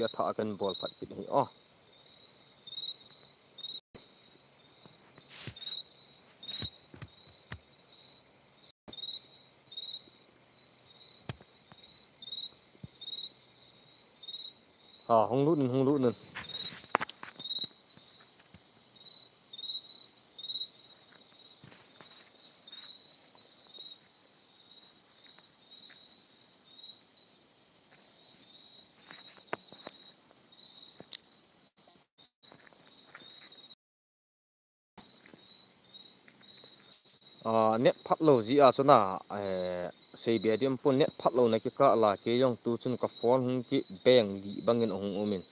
pia tha kan bol phat ki hi o hong lu nun net phat lo ji a chuna sei bia dim pon net phat lo na ki ka la ke yong tu chun ka phone hung ki beng di bangin hung umin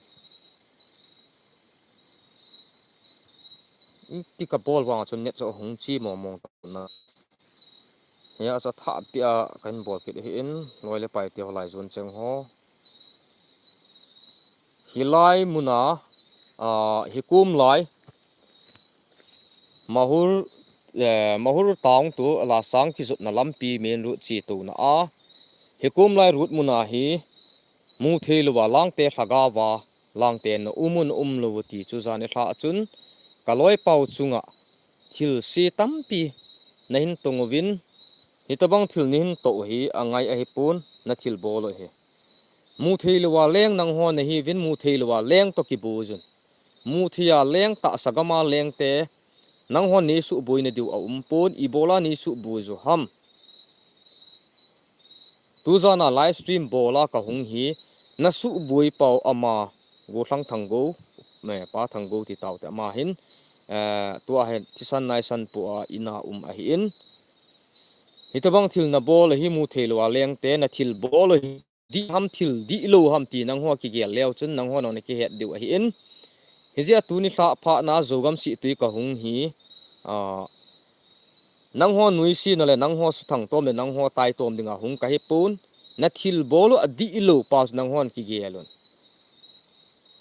ti ka bol wang chun net cho hung chi mo mong na ya cha tha pia kan bol ki hi in loi le pai ti holai zon cheng ho hilai muna hikum lai mahur mahur taung tu la sang ki zut na lampi men ru chi tu na a hikum lai rut muna hi mu thelu wa lang te thaga wa lang te na umun lo ti chu zan e tha chun kaloi pau chunga thil si tampi na hin tungwin hitabang thil nin to hi angai a hi pun na thil bolo hi mu thelu wa leng nang ho na hi vin mu thelu wa leng to ki bu jun mu thia leng ta sagama leng te nang ho ni su buina diu a pun ibola ni su bu zu ham tuzana live stream bola ka hung hi na su bui pau ama go thang thango me pa thango ti taw te ma hin tua he tisan nai san pu a ina a hi in hitabang thil na bol hi mu thelo a leng te na thil bol hi di ham thil di lo ham ti nang ho ki gel leo chun nang ho no ne ki het diu a hi in hizia tu ni tha pha na zogam si tui ka hung hi nang ho nui si no le nang ho su thang tom le nang ho tai tom dinga hung ka hi pun na thil bolo adi ilo pas nang hon ki gelon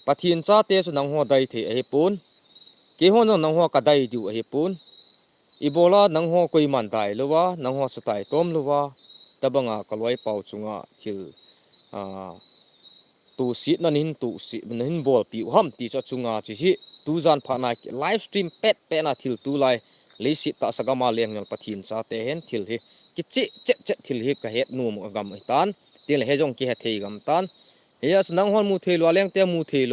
pathin cha te su nang ho dai the a hi pun ke ho no nang ho ka dai diu a hi pun ibola nang ho koi man dai lowa nang ho su tai tom lowa tabanga kalwai pau chunga thil tu si na nin tu si nin bol pi ham ti cha chunga chi si tu zan pha na live stream pet pe na thil tu lai le si ta sagama leng nyal pathin cha te hen thil hi ki che thil hi ka het nu mo gam tan til he jong ki he thei gam tan ya snang hon mu thei lo leng te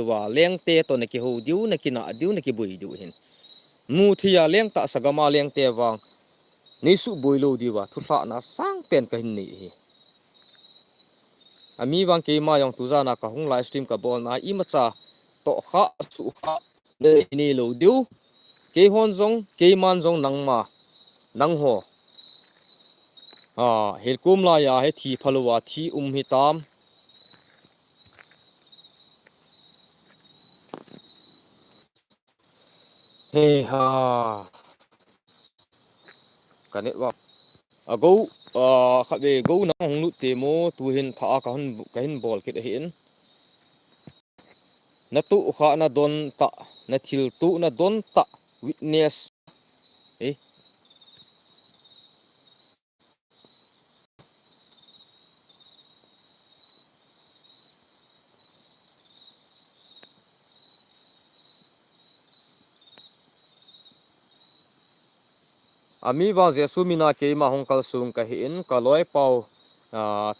wa leng te to na ki ho diu na ki na diu na ki bui diu hin mu thia leng ta sagama leng te wang ni su bui lo diwa thu thla na sang pen ka hin ni hi ami wang ke ma yong tu za na ka hung live stream ka bol na i ma cha to kha su kha ni lo diu ke hon zong ke man zong nang ma nang ho hel kum la ya he thi phalowa thi hi tam he ha kanet wa go kha be go na hong lu te mo tu hin tha ka hin bol kit hin na tu kha na don ta na thil tu na don ta witness ami wa jesu mina ke ma hong kal sung ka hin ka loi pau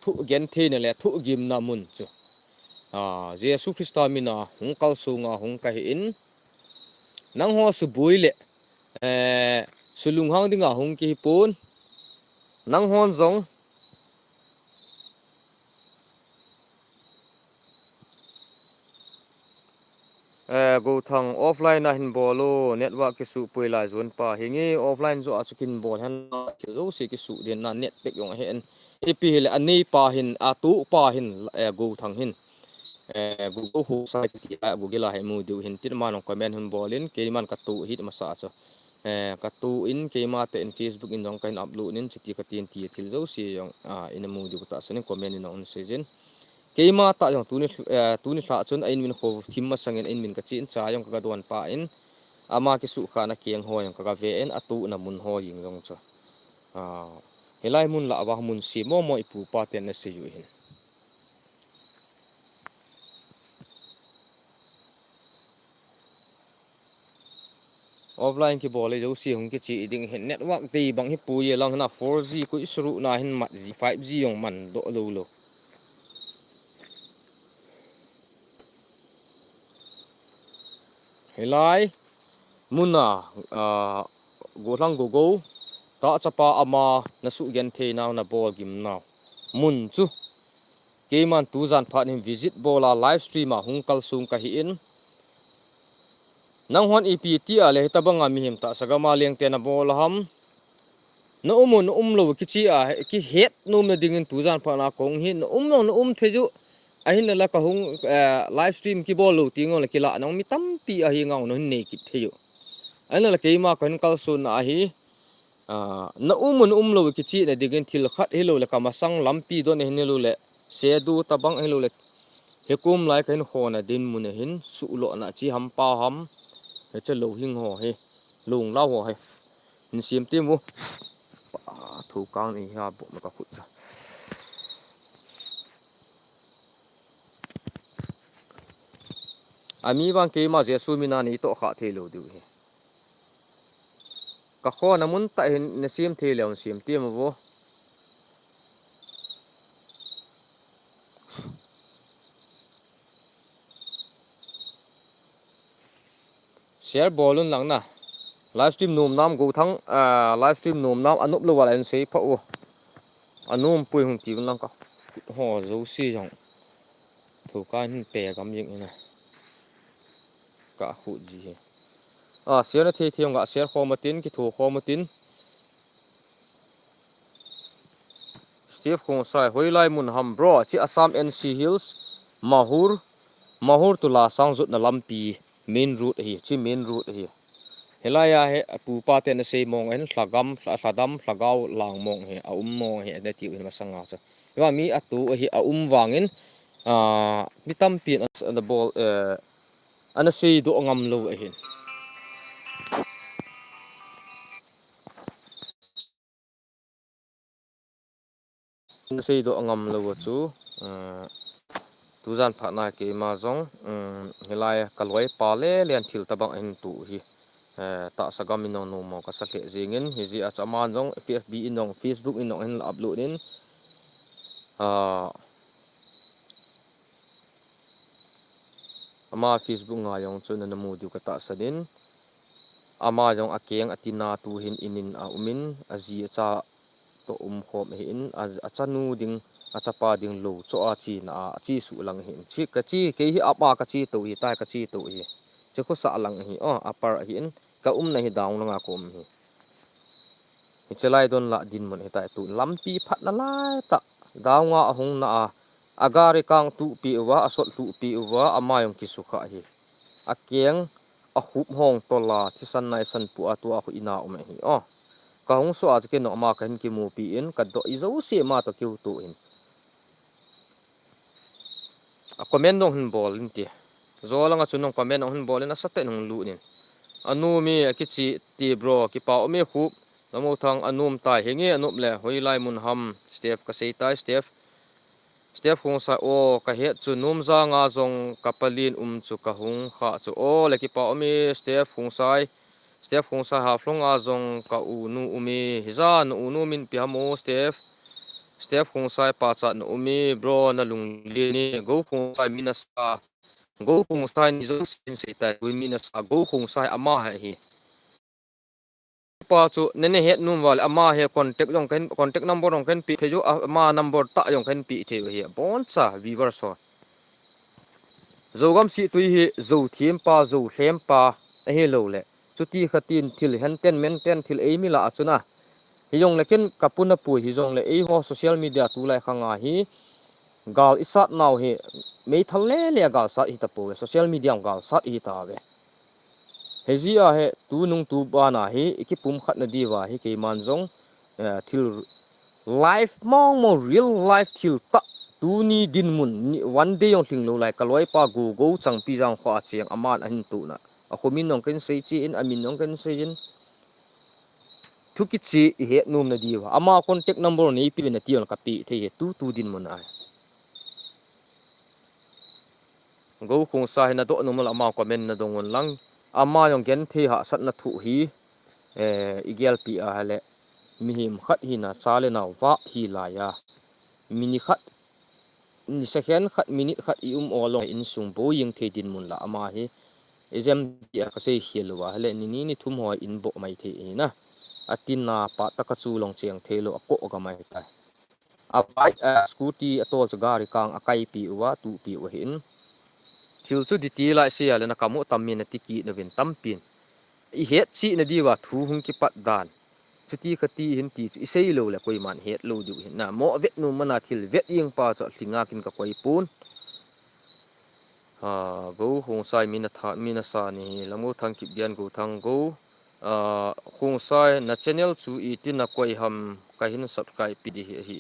thu gen the ne le thu gim na mun chu jesu christa mina hong kal sunga hong ka hin nang ho su buile sulung hang dinga hong ki pun nang hon zong go thang offline na hin bolo network ki su pui lai zon pa hingi offline zo achukin bol han ki zo si ki su den na net pek yong hen epi le ani pa hin atu pa hin go thang hin Gogou hu sai ki Google la he mu du hin tir man comment hun bolin ke man ka tu hit masa so ka tu in ke ma te in Facebook in dong kain upload nin chiti ka tin ti thil zo si yong in mu du ta sanin comment in on season ke ma ta yong tu ni hla chun ain min ho thim ma sangin in min ka chin cha yong ka don pa in ama ki su kha na kiang ho yong ka ve en atu na mun ho ying yong cho helai mun la wa mun si mo ipu pa ten na se yu hin offline ki bol jo si hung ki chi ding hen network ti bang hi pu ye lang na 4G ku isru na hin mat ji 5G yong man do lo helai muna golang Gogou ta chapa ama na su gen the naw na ball gim naw mun chu keman tu zan phat him visit bola live stream a hung kal sung ka hi in nang hon EPT a le tabanga mi him ta sagama leng te na bol ham na umun lo ki chi a ki het num na dingin tu zan phat na kong hi na no theju ahin la ka hung live stream ki bol lo tingol ki la nang mi tam pi a hi ngau no ne ki theju ana la keima kon kal sun a hi na umun lo ki chi na digin thil khat hi lo la ka masang lampi don he ne lo le se du tabang he lo le hekum lai kain khona din mun hin su lo na chi ham pa ham he che lo hing ho he lung lao ho he in sim ti mu thu kang ni ha bo ma ka khut sa ami bang ke ma je su mina ni to kha the lo du he ka khona mun ta hin ne sim the leon sim ti mu bo share bolun lang na live stream num nam go thang live stream num nam anup lo wal en sei pha o anum pui hung ti lang ka ho zo si jong thu kan pe gam ying na ka khu ji he share the thiam ga share kho matin ki thu kho matin Steve kong sai hoilai mun ham bro chi Assam NC Hills mahur tu la sang zut na lampi main route hi chi main route hi helaya he pu pa te na sei mong en hladam hlagau lang mong he a mong he na ti ma sanga cha wa mi atu hi a wangin mi tam pi na ball ana sei do ngam lo a hin na sei do ngam lo chu tu zan pha na ke ma zong helaya kalwai pa le lian thil tabang en tu hi ta sagam inong no mo ka sake zingin hi ji achaman jong FB inong Facebook inong en upload in ama Facebook nga yong chun na mu du ka ta sadin ama jong akeng atina tu hin inin a umin azi cha to khom he in achanu ding achapa ding lo cho a chi na chi su lang hin chi ka chi ke hi apa ka chi to hi ta ka chi to hi che ko sa lang hi apar hi in ka na hi daung nga kom hi chelai don la din mon he ta tu lampi phat na lai ta dawnga ahung na agari kang tu pi wa asot tu pi wa ama yong ki sukha hi akeng a hup hong tola thisan nai san pu atu a hu ina um hi ka hong so az ke no ma kan ki mu pi in ka do izo se ma to ki tu in a comment dong hin bol in ti zo langa chunong comment dong hin bol in a sate nong lu nin anu mi ki chi ti bro ki pa o me khup namo thang anum tai hengi anup le hoilai mun ham step ka sei tai step hung sa o ka he chu num za nga zong kapalin chu ka hung kha chu o le ki pa o mi step hung sai ha flong a zong ka u nu umi hiza nu nu min pi hamo step hung sai pa cha nu umi bro na lung le ni go hung sai minasa go hung sai ni zo sin sei tai wi minasa go hung sai ama hi pa chu nene het num wal ama he contact number ong kan pi theju ama number ta yong kan pi the hi bon cha viewer so zogam si tui hi zo thiem pa zo hlem pa a he lo le chuti khatin thil hen ten men ten thil ei mi la chuna hi yong lekin kapuna pu hi jong le ei ho social media tu lai khanga hi gal isat naw hi mei thalle le gal sa hi ta pu social media gal sat hi ta ve hezia he tu nung tu bana hi ikipum khat na diwa hi ke manjong thil life mo real life thil ta tu ni din mun one day yong thing lo lai kaloi pa go chang pi jang kha cheng aman an tu na a khomin nong ken sei chi in amin nong ken sei in thuki chi he num na diwa ama contact number ni pi na tion ka pi the he tu din mun ai go khung sa na do numala ama comment na dong lang ama yong gen the ha sat na thu hi igel pi a hale mihim khat hi na chale na wa hi la ya mini khat ni second khat minute khat olong in sung bo yeng the din mun la ama hi exam ya ka sei hielwa hale ni thum hoi in bo mai the na atin na pa ta ka chu long cheng thelo ko ga mai ta a bike scooty atol cha gari kang akai pi wa tu pi wa hin thil chu di ti lai sia le na kamu tammin na tiki na vin tampin I het chi na diwa thu hung ki pat dan chuti khati hin ti chu isei lo le koi man het lo du hin na mo vet nu mana thil vet yeng pa cha thinga kin ka koi pun go hong sai mina tha mina sa ni lamu thang ki bian go thang go hong sai na channel chu I tin na koi ham ka hin subscribe pi di hi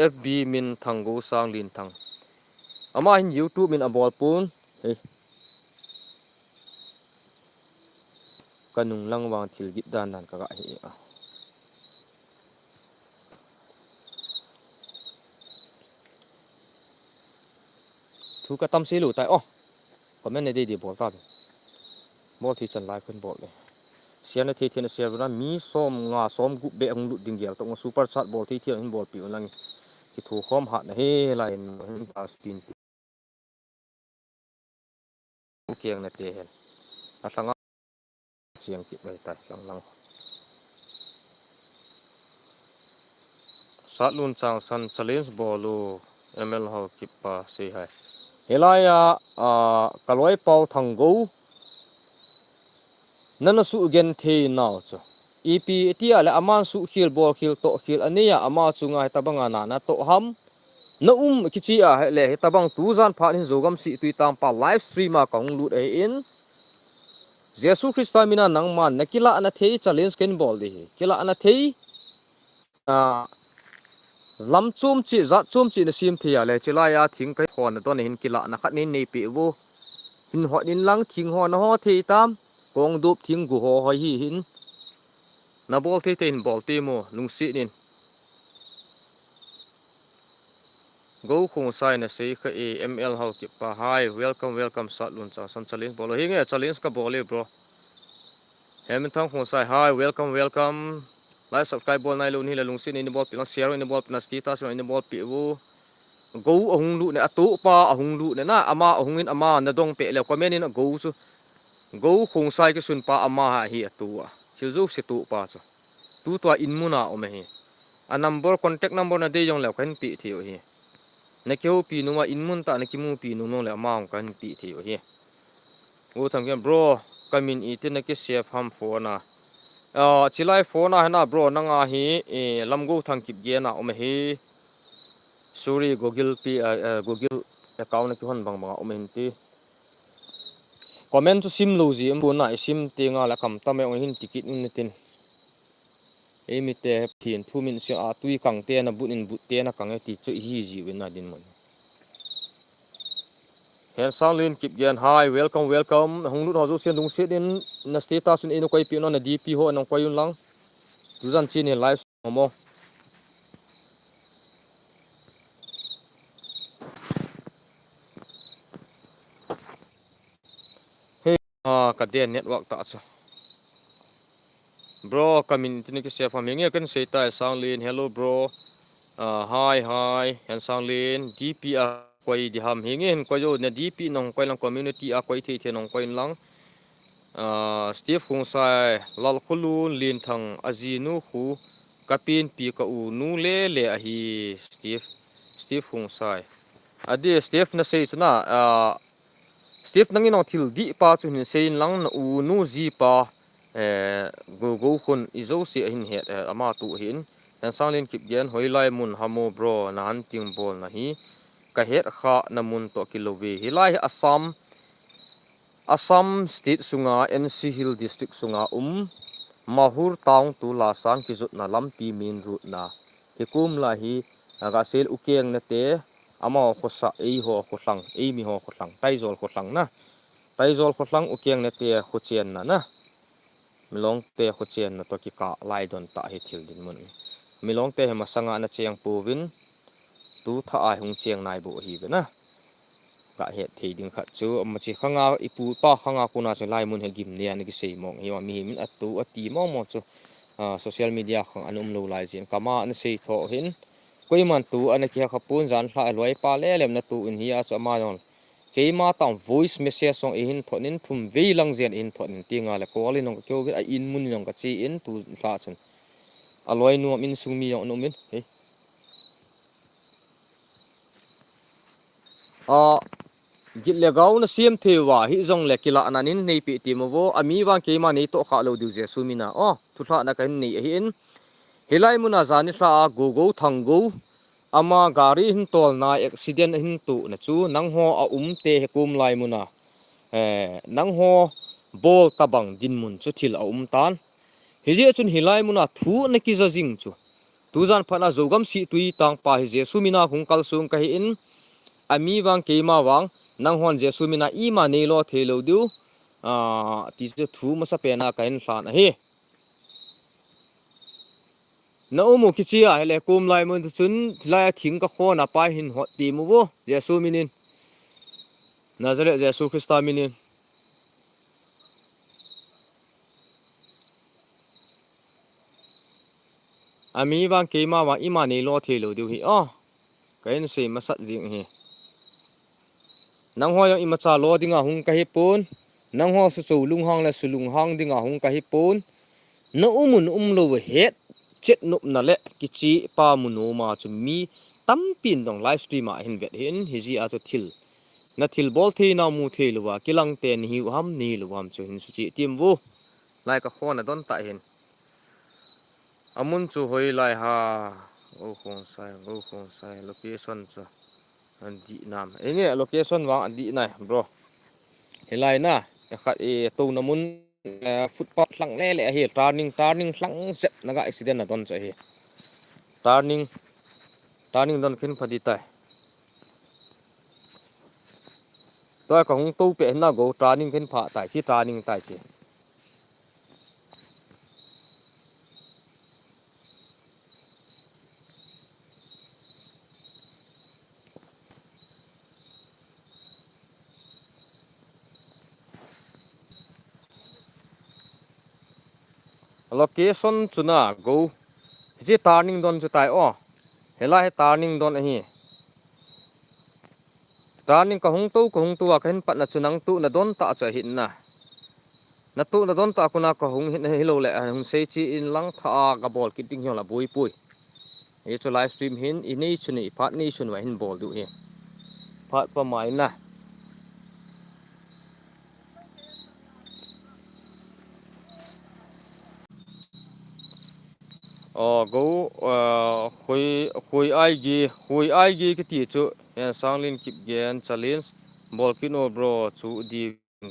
FB min thang go sang lin thang ama hin YouTube min abol pun kanung lang wang thil git dan ka ga hi thu ka tam se lu tai comment ne de bol ta bol thi chan lai khun bol le sian na the the na share na mi som nga som gu be ang lu ding gel to super chat bol thi thi hin bol pi lang ki thu khom ha na he lai ta spin keng na te hen a thanga chiang ki mai ta lang sat lun chang san challenge bolu ml ho kipa se hai helaya kaloi pau thang go nana su gen the now chu ep ti ala aman su khil bol khil to khil ania ama chunga tabanga na to ham na kichi a le tabang tu zan pha hin zogam si tui tam pa live stream a kong lut in jesu christa mina nang man nakila ana thei challenge ken bol di kila ana thei lam chum chi za chum chi na sim thia le chila ya thing kai khon na ton hin kila na khat ni nei pi wo hin ho in lang thing ho na ho thei tam kong dup thing gu ho hoi hi hin na bol thei ten bol ti mo lung si nin go khung sai na sei kha ml how ki pa hi welcome sat lun cha san challenge bol hi nge challenge ka bol bro hem thang khung sai hi welcome like subscribe bol nai lu ni la lung si ni bol pi na share ni bol pi na status ni bol pi wo go ahung lu ne atu pa ahung lu ne na ama ahungin ama na dong pe le comment in go su go khung sai ki sun pa ama hi atu thil zu se tu pa cha tu to in muna o me hi a number contact number na de yong le kan pi thi o hi na keu pi nu ma in mun ta na ki mu pi nu no le ama kan pi thi o hi o thang gen bro kamin I tin na ki save ham phone na chilai phone na na bro na nga hi lam go thang kip ge na o me hi sorry Google Google account na ki hon bang o me hin ti comment chu sim lo ji em bu na sim te nga la kam ta me ong hin ticket in tin mi te thin thu min se a tui kang te na bunin but te na kang ti chu hi ji win na din mon hen sang lin kip gen hi welcome hong lu ho zo sen dung se din na status in koi pi no na dp ho nong koi yun lang tu zan chin ni live mo he ka de network ta chu bro community ni ki se fa menge kan se ta sang lin hello bro hi hen sang lin dp a koi di ham hingen koi yo na dp nong koi lang community a koi the nong koi lang Steve Hung sai lal khulun lin thang azinu khu kapin pi ka u nu le a hi Steve Hung sai adi Steve na sei chuna Steve nangin ong thil di pa chu hin sein lang na u nu ji pa Gogou khun izo si hin het ama tu hin han sanglin kip gen hoilai mun hamo bro na han ting bol na hi ka het kha na mun to kilowe hilai Assam state sunga NC Hill district sunga mahur taung tu la sang ki zut na lampi min route na hikum la hi aga sel ukeng na te ama khosa ei ho khosang ei mi ho khosang taizol khosang na taizol khosang ukeng na te khochen na milong te khochen na to ki ka lai don ta hi thil din mun milong te hema sanga na cheng puvin tu tha ai hung cheng nai bo hi na ka het thei ding khat chu amachi khanga ipu pa khanga puna chu lai mun he gim ne ani ki sei mong hi mi min atu ati mo mo chu social media khang anum lo lai jin kama an sei tho hin koiman tu an ki khapun jan hla loi pa le lem na tu in hi a chu ma yon keima tam voice message song in thonin thum ve lang zen in thonin tinga le koli nong kyo a in mun nong ka chi in tu hla chun aloi nu min sumi yong no min he git le gau na siam thewa hi zong le kila ananin nei pi ti mo wo ami wang ke ma nei to kha lo du je sumina thu thla na kan nei hi in hilai muna zani thla Gogou thango ama gari hin tol na accident hin tu na chu nang ho a te kum lai muna nang ho bol tabang din mun chu thil a tan hi je chun hilai muna thu na ki za jing chu tu zan phana zogam si tui tang pa hi je sumina hung kal sum ka hi in ami wang ke ma wang nang hon je sumina I ma nei lo thelo du ti chu thu ma sa pe na ka in hlan a hi na umu kichia hele kum lai mun chun lai thing ka khona pa hin hot ti mu wo jesu minin nazare jesu christa minin ami wang ke ma wa I ma nei lo thelo du hi kain se masat jing hi nang ho yo I ma cha lo dinga hung ka hi pun nang ho su chu lung hang la su lung hang dinga hung ka hi pun na umun lo het chết nộp nà lệ kichi pa muno ma chu mi tam pin dong live stream a hin vet hin hi ji a chu thil na thil bol the na mu the luwa kilang ten hi ham ni luwam chu hin su chi tim vu lai ka khona don ta hin amun chu hoi lai ha o khong sai location chu an di nam enge location wa an di nai bro helai na khat to na mun footpath hlang le le hi turning hlang zep naga accident na don cha hi turning don khin phadi tai toy ka hung to pe na go turning khin pha tai chi turning tai chi location chuna go ji turning don chu tai hela he turning don hi turning ka hung tu a khin pat na chunang tu na don ta cha hin na tu na don ta kuna ka hung hin hi lo le hung sei chi in lang tha ka bol ki ting la bui pui e chu live stream hin I nei chuni phat nei chun wa hin bol du hi phat pa mai na go khui ai gi ki ti chu en sanglin kip gen challenge bol kino bro chu di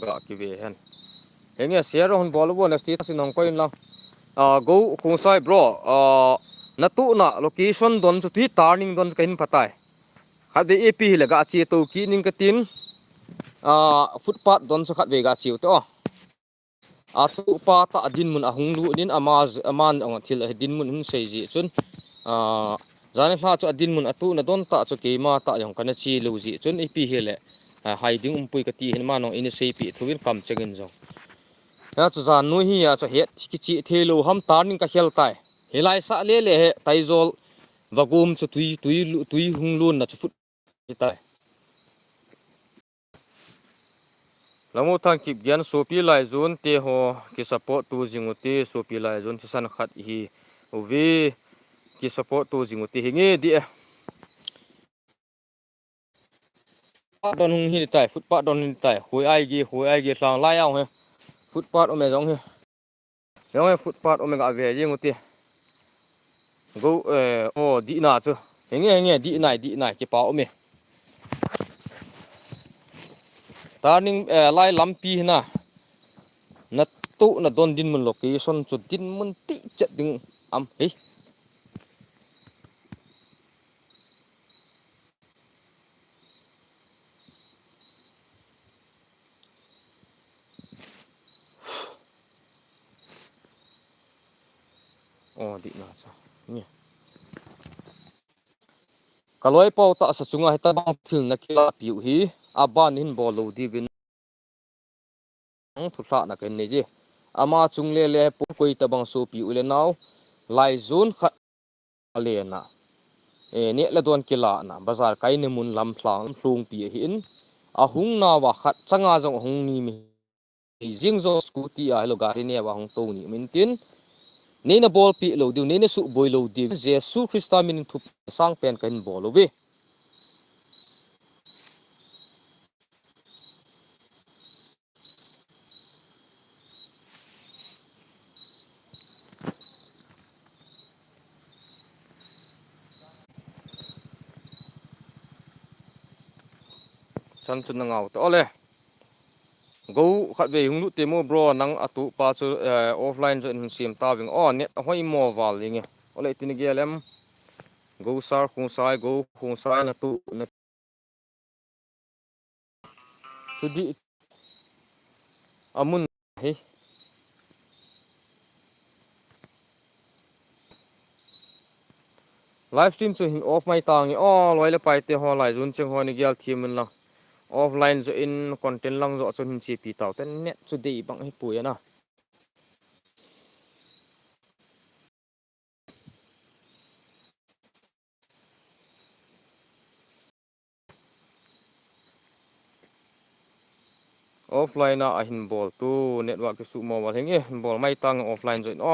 ga ki ve hen henge share hon bol bo na sti sin hong koin la go khung sai bro na tu na location don chu thi turning don kain phatai khade ap hi la ga chi to ki ning ka tin footpath don chu khat ve ga chiu to tu pa ta din mun ahung lu din aman ong thil din mun hun sei ji chun zani hla chu adin mun atu na don ta chu ke ma ta yong kana chi lu ji chun ipi hele hiding pui ka ti hin ma no in sei pi thuin kam chegin jong ya chu zan nu hi ya chu het ki chi thelo ham turning ka khel kai helai sa le le he taizol wagum chu tui hung lun na chu fut tai lamu thang kip gian sopi lai zone te ho ki support tu jinguti sopi lai zone san khat hi uvi ki support tu jinguti hinge di don hung hi tai footpath don hi tai hoi ai gi sang lai ao he footpath ome jong he jong he footpath ome ga ve jinguti go di na chu hinge di nai ki pa ome turning lai lampi na na tu na don din mun location chu din mun ti chat ding am he di na cha ni kaloi pau ta sa chunga heta bang thil na kila piu hi aban hin bol lo di win thu thla na ken ne ji ama chung le le pu koi ta bang so pi ule naw lai zone khat ale na ne la don kila na bazar kai ne mun lam thlang thlung pi hin a hung na wa khat changa jong hung ni mi jing zo scooty a lo gari ne wa hung to ni min tin ne na bol pi lo di ne na su boy lo di jesu christa min thu sang pen kan bol lo we chan chun ngau to ole go khat ve hung lu te mo bro nang atu pa chu offline jo in sim ta wing on net hoi mo wal linge ole tin gelem go sar khung sai go khung sai na tu na tu di amun he live stream chu hin off mai tang o loi le pai te ho lai zun cheng ho ni gel thim la offline zo in content lang zo chun hin chi pi taw ten net chu dei bang hi pu ya na offline na a hin bol tu network ke su mo wal henge bol mai tang offline zo in